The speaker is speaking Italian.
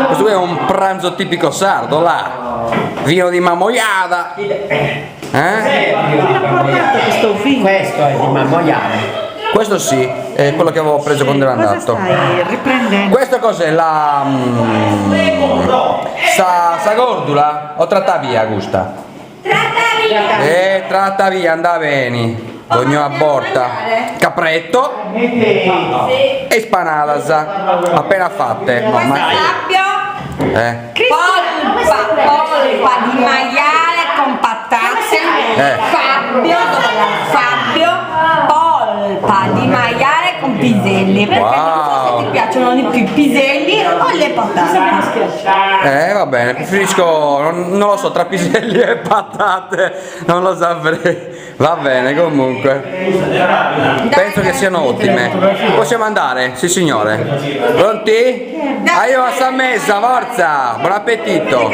Questo qui è un pranzo tipico sardo, là. Vino di mammoiata. Questo vino. Questo è di mammoiale. Questo sì, è quello che avevo preso quando ero Cosa andato. stai riprendendo? Questo cos'è? La... Sa gordula? O tratta via, gusta? Tratta via, andava bene. Ogno a borta. Capretto e spanadas. Appena fatte. No, ma... polpa di maiale con patate. Fabio, polpa di maiale con piselli. Perché non so se ti piacciono di più i piselli o le patate. Va bene, preferisco, non lo so, tra piselli e patate, non lo saprei. Va bene, comunque. Penso che siano ottime. Possiamo andare? Sì signore. Pronti? Aiuto a messa, forza! Buon appetito!